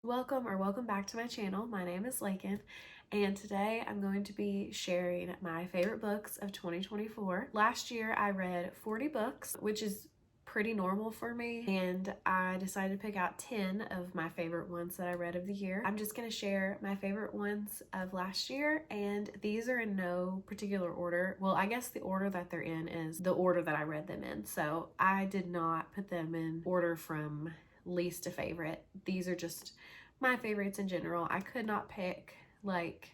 Welcome back to my channel. My name is Laken, and today I'm going to be sharing my favorite books of 2024. Last year I read 40 books, which is pretty normal for me, and I decided to pick out 10 of my favorite ones that I read of the year. I'm just going to share my favorite ones of last year, and these are in no particular order. Well, I guess the order that they're in is the order that I read them in, so I did not put them in order from least to favorite. These are just my favorites in general. I could not pick like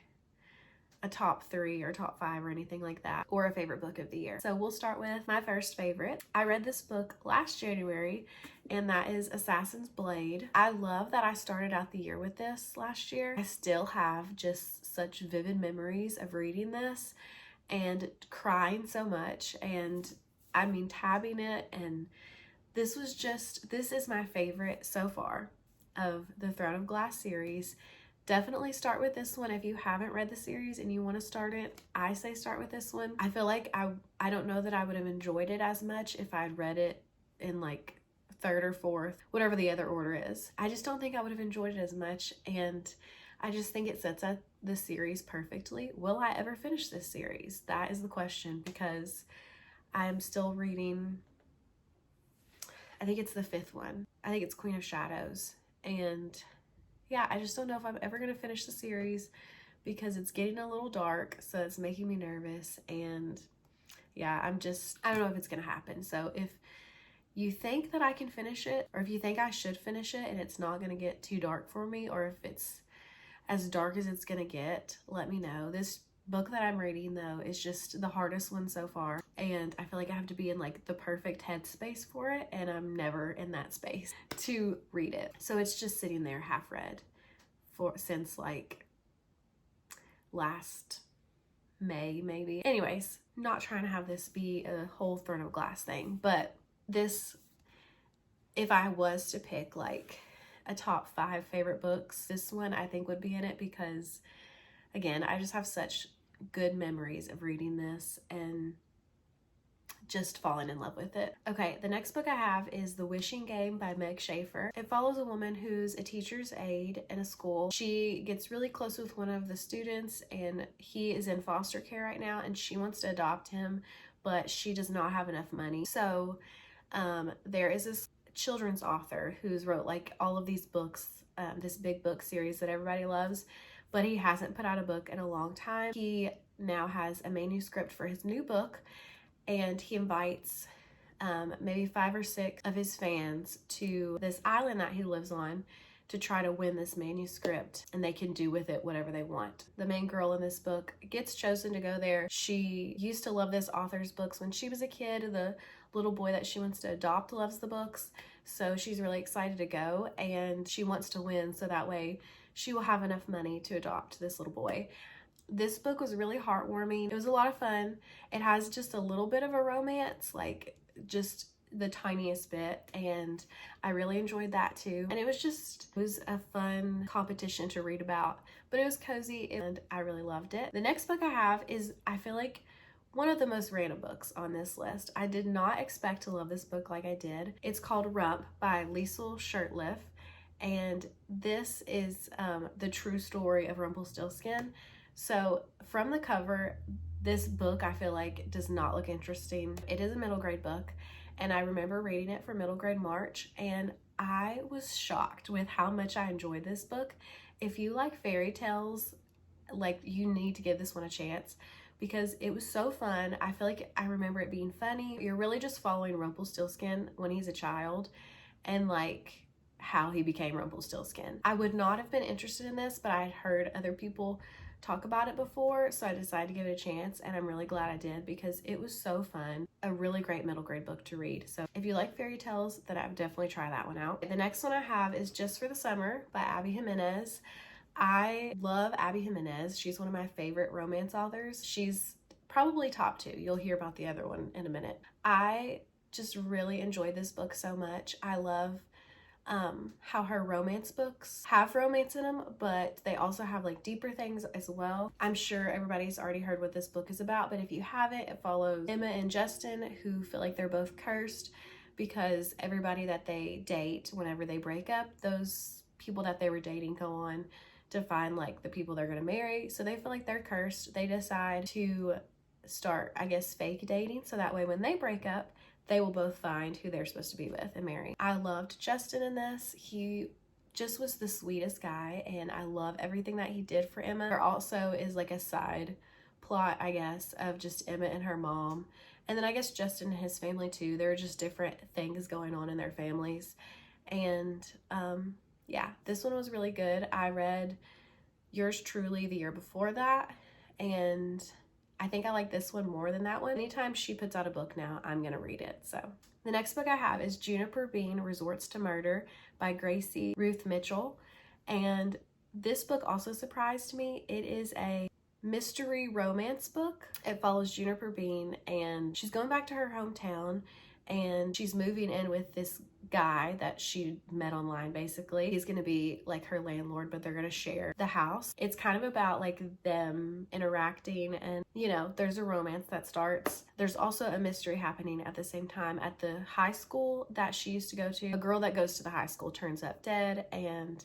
a top 3 or top 5 or anything like that, or a favorite book of the year. So we'll start with my first favorite. I read this book last January, and that is Assassin's Blade. I love that I started out the year with this last year. I still have just such vivid memories of reading this and crying so much, and I mean tabbing it, and this is my favorite so far of the Throne of Glass series. Definitely start with this one if you haven't read the series and you want to start it. I say start with this one. I feel like I don't know that I would have enjoyed it as much if I'd read it in like 3rd or 4th, whatever the other order is. I just don't think I would have enjoyed it as much, and I just think it sets up the series perfectly. Will I ever finish this series? That is the question, because I'm still reading, I think it's the 5th one. I think it's Queen of Shadows. And yeah, I just don't know if I'm ever going to finish the series because it's getting a little dark, so it's making me nervous. And yeah, I don't know if it's going to happen. So if you think that I can finish it, or if you think I should finish it and it's not going to get too dark for me, or if it's as dark as it's going to get, let me know. This book that I'm reading though is just the hardest one so far, and I feel like I have to be in like the perfect headspace for it, and I'm never in that space to read it. So it's just sitting there half read since like last May maybe. Anyways, not trying to have this be a whole Throne of Glass thing, but this, if I was to pick like a top 5 favorite books, this one I think would be in it, because again, I just have such good memories of reading this and just falling in love with it. Okay, the next book I have is The Wishing Game by Meg Shaffer. It follows a woman who's a teacher's aide in a school. She gets really close with one of the students, and he is in foster care right now, and she wants to adopt him, but she does not have enough money. So there is this children's author who's wrote like all of these books, this big book series that everybody loves, but he hasn't put out a book in a long time. He now has a manuscript for his new book, and he invites maybe 5 or 6 of his fans to this island that he lives on to try to win this manuscript, and they can do with it whatever they want. The main girl in this book gets chosen to go there. She used to love this author's books when she was a kid. The little boy that she wants to adopt loves the books, so she's really excited to go, and she wants to win so that way she will have enough money to adopt this little boy. This book was really heartwarming. It was a lot of fun. It has just a little bit of a romance, like just the tiniest bit, and I really enjoyed that too. And it was a fun competition to read about, but it was cozy and I really loved it. The next book I have is, I feel like, one of the most random books on this list. I did not expect to love this book like I did. It's called Rump by Liesl Shurtliff, and this is the true story of Rumpelstiltskin. So from the cover, this book I feel like does not look interesting. It is a middle grade book, and I remember reading it for middle grade March, and I was shocked with how much I enjoyed this book. If you like fairy tales, like, you need to give this one a chance, because it was so fun. I feel like I remember it being funny. You're really just following Rumpelstiltskin when he's a child, and like how he became Rumpelstiltskin. I would not have been interested in this, but I had heard other people talk about it before, so I decided to give it a chance, and I'm really glad I did, because it was so fun. A really great middle grade book to read. So if you like fairy tales, then I would definitely try that one out. The next one I have is Just for the Summer by Abby Jimenez. I love Abby Jimenez. She's one of my favorite romance authors. She's probably top 2. You'll hear about the other one in a minute. I just really enjoyed this book so much. I love how her romance books have romance in them, but they also have like deeper things as well. I'm sure everybody's already heard what this book is about, but if you haven't, it follows Emma and Justin, who feel like they're both cursed because everybody that they date, whenever they break up, those people that they were dating go on to find like the people they're gonna marry. So they feel like they're cursed. They decide to start, I guess, fake dating, so that way when they break up, they will both find who they're supposed to be with and marry. I loved Justin in this. He just was the sweetest guy, and I love everything that he did for Emma. There also is like a side plot, I guess, of just Emma and her mom, and then I guess Justin and his family too. There are just different things going on in their families, and yeah, this one was really good. I read Yours Truly the year before that, and I think I like this one more than that one. Anytime she puts out a book now, I'm gonna read it. So the next book I have is Juniper Bean Resorts to Murder by Gracie Ruth Mitchell. And this book also surprised me. It is a mystery romance book. It follows Juniper Bean, and she's going back to her hometown, and she's moving in with this guy that she met online. Basically, he's gonna be like her landlord, but they're gonna share the house. It's kind of about like them interacting, and you know, there's a romance that starts. There's also a mystery happening at the same time at the high school that she used to go to. A girl that goes to the high school turns up dead, and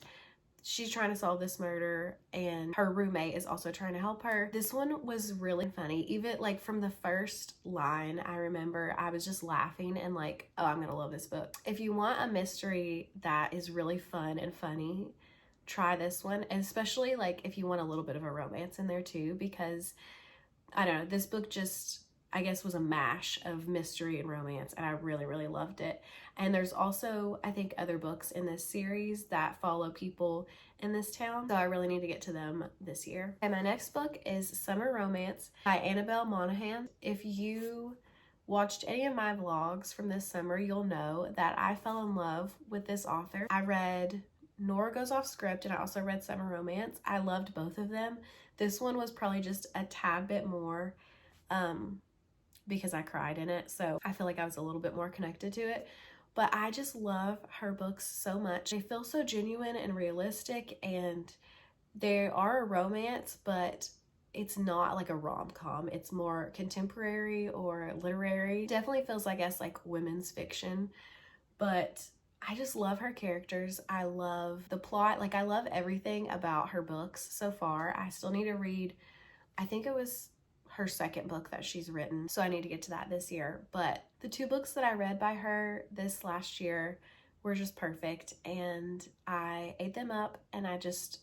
she's trying to solve this murder, and her roommate is also trying to help her. This one was really funny. Even like from the first line, I remember I was just laughing and like, oh, I'm gonna love this book. If you want a mystery that is really fun and funny, try this one. And especially like if you want a little bit of a romance in there too, because I don't know, this book just, I guess, was a mash of mystery and romance, and I really, really loved it. And there's also, I think, other books in this series that follow people in this town, so I really need to get to them this year. And my next book is Summer Romance by Annabelle Monahan. If you watched any of my vlogs from this summer, you'll know that I fell in love with this author. I read Nora Goes Off Script, and I also read Summer Romance. I loved both of them. This one was probably just a tad bit more because I cried in it, so I feel like I was a little bit more connected to it. But I just love her books so much. They feel so genuine and realistic, and they are a romance, but it's not like a rom-com. It's more contemporary or literary. Definitely feels, I guess, like women's fiction, but I just love her characters. I love the plot. Like, I love everything about her books so far. I still need to read, I think it was her second book that she's written, so I need to get to that this year. But the two books that I read by her this last year were just perfect, and I ate them up, and I just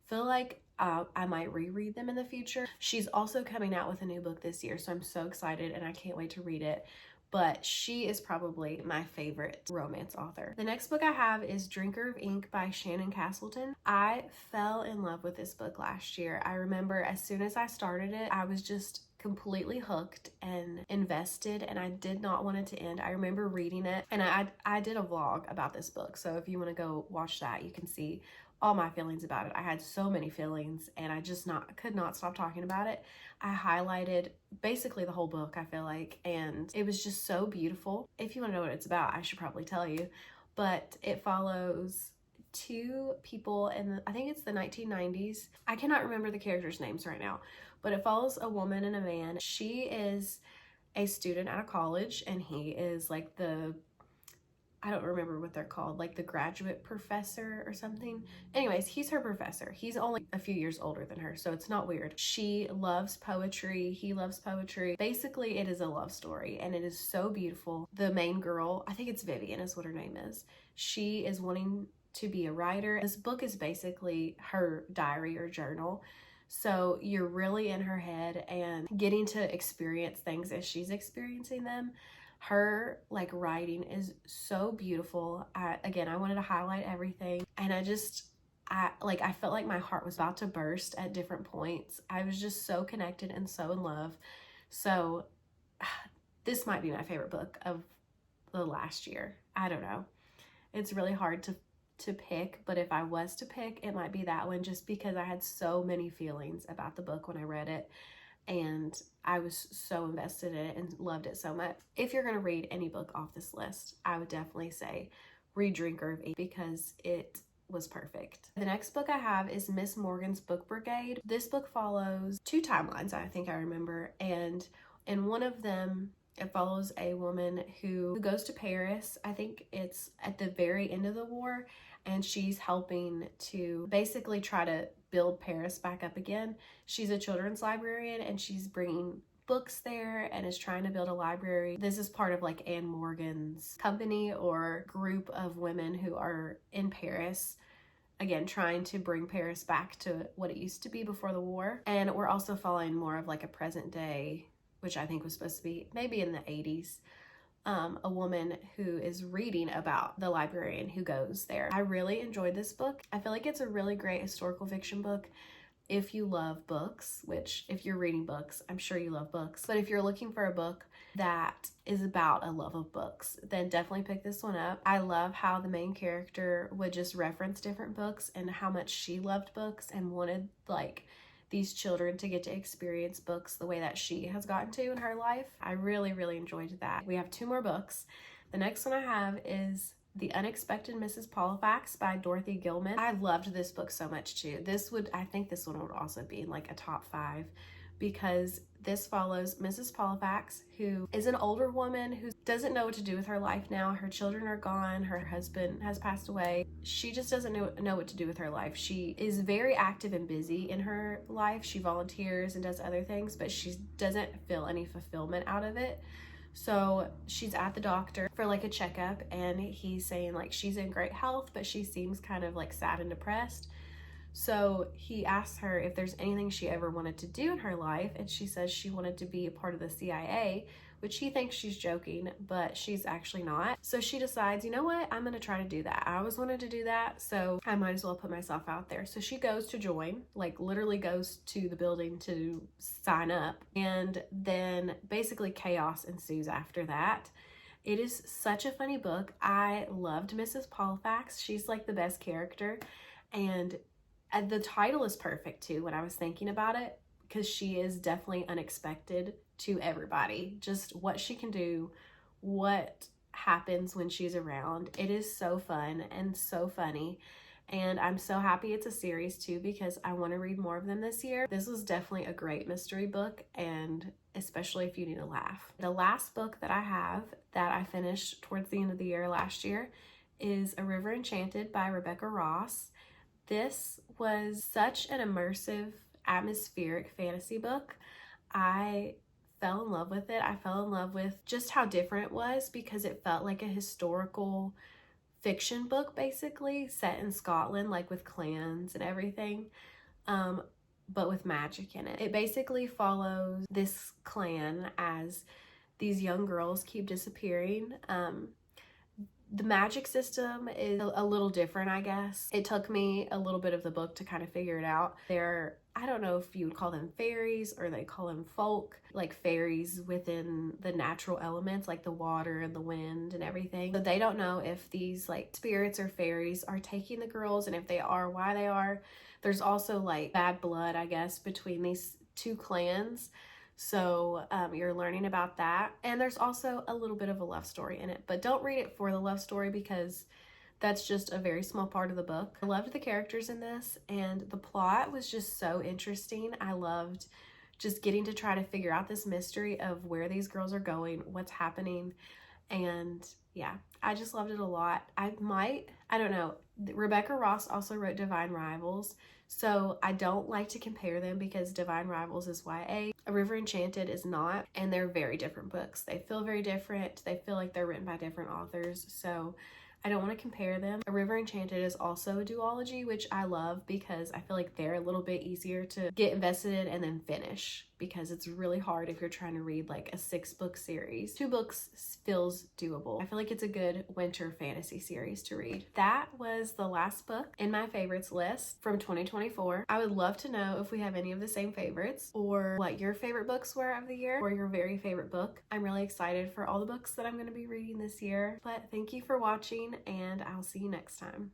feel like I might reread them in the future. She's also coming out with a new book this year, so I'm so excited and I can't wait to read it. But she is probably my favorite romance author. The next book I have is Drinker of Ink by Shannon Castleton. I fell in love with this book last year. I remember as soon as I started it, I was just completely hooked and invested, and I did not want it to end. I remember reading it, and I did a vlog about this book, so if you want to go watch that, you can see all my feelings about it. I had so many feelings, and I just could not stop talking about it. I highlighted basically the whole book, I feel like, and it was just so beautiful. If you want to know what it's about, I should probably tell you, but it follows two people in, I think it's the 1990s. I cannot remember the characters' names right now, but it follows a woman and a man. She is a student at a college, and he is like the, I don't remember what they're called, like the graduate professor or something. Anyways, he's her professor. He's only a few years older than her, so it's not weird. She loves poetry. He loves poetry. Basically, it is a love story, and it is so beautiful. The main girl, I think it's Vivian is what her name is. She is wanting to be a writer. This book is basically her diary or journal. So you're really in her head and getting to experience things as she's experiencing them. Her like writing is so beautiful. Again, I wanted to highlight everything, and I felt like my heart was about to burst at different points. I was just so connected and so in love. So this might be my favorite book of the last year. I don't know. It's really hard to pick, but if I was to pick, it might be that one, just because I had so many feelings about the book when I read it, and I was so invested in it and loved it so much. If you're going to read any book off this list, I would definitely say read Drinker of Ink, because it was perfect. The next book I have is Miss Morgan's Book Brigade. This book follows two timelines, I think I remember, and in one of them, It follows a woman who goes to Paris. I think it's at the very end of the war, and she's helping to basically try to build Paris back up again. She's a children's librarian, and she's bringing books there and is trying to build a library. This is part of like Anne Morgan's company or group of women who are in Paris, again, trying to bring Paris back to what it used to be before the war. And we're also following more of like a present day, which I think was supposed to be maybe in the 80s, a woman who is reading about the librarian who goes there. I really enjoyed this book. I feel like it's a really great historical fiction book. If you love books, which if you're reading books, I'm sure you love books, but if you're looking for a book that is about a love of books, then definitely pick this one up. I love how the main character would just reference different books and how much she loved books and wanted like these children to get to experience books the way that she has gotten to in her life. I really, really enjoyed that. We have 2 more books. The next one I have is The Unexpected Mrs Pollifax by Dorothy Gilman. I loved this book so much too. I think this one would also be in like a top 5 because this follows Mrs. Pollifax, who is an older woman who doesn't know what to do with her life now. Her children are gone. Her husband has passed away. She just doesn't know what to do with her life. She is very active and busy in her life. She volunteers and does other things, but she doesn't feel any fulfillment out of it. So she's at the doctor for like a checkup, and he's saying like she's in great health, but she seems kind of like sad and depressed. So he asks her if there's anything she ever wanted to do in her life, and she says she wanted to be a part of the CIA, which he thinks she's joking, but she's actually not. So she decides, you know what, I'm gonna try to do that. I always wanted to do that, so I might as well put myself out there. So she goes to join, like literally goes to the building to sign up, and then basically chaos ensues after that. It is such a funny book. I loved Mrs. Pollifax. She's like the best character, and the title is perfect too when I was thinking about it, because she is definitely unexpected to everybody. Just what she can do, what happens when she's around. It is so fun and so funny, and I'm so happy it's a series too because I want to read more of them this year. This was definitely a great mystery book, and especially if you need a laugh. The last book that I have that I finished towards the end of the year last year is A River Enchanted by Rebecca Ross. This was such an immersive, atmospheric fantasy book. I fell in love with it. I fell in love with just how different it was because it felt like a historical fiction book, basically, set in Scotland, like with clans and everything, but with magic in it. It basically follows this clan as these young girls keep disappearing. The magic system is a little different, I guess. It took me a little bit of the book to kind of figure it out. I don't know if you would call them fairies or they call them folk, like fairies within the natural elements, like the water and the wind and everything. So they don't know if these like spirits or fairies are taking the girls, and if they are, why they are. There's also like bad blood, I guess, between these 2 clans. So you're learning about that. And there's also a little bit of a love story in it, but don't read it for the love story because that's just a very small part of the book. I loved the characters in this, and the plot was just so interesting. I loved just getting to try to figure out this mystery of where these girls are going, what's happening. And yeah, I just loved it a lot. I don't know. Rebecca Ross also wrote Divine Rivals, so I don't like to compare them because Divine Rivals is YA. A River Enchanted is not, and they're very different books. They feel very different. They feel like they're written by different authors, so I don't want to compare them. A River Enchanted is also a duology, which I love because I feel like they're a little bit easier to get invested in and then finish, because it's really hard if you're trying to read like a 6-book series. 2 books feels doable. I feel like it's a good winter fantasy series to read. That was the last book in my favorites list from 2024. I would love to know if we have any of the same favorites, or what your favorite books were of the year, or your very favorite book. I'm really excited for all the books that I'm going to be reading this year. But thank you for watching, and I'll see you next time.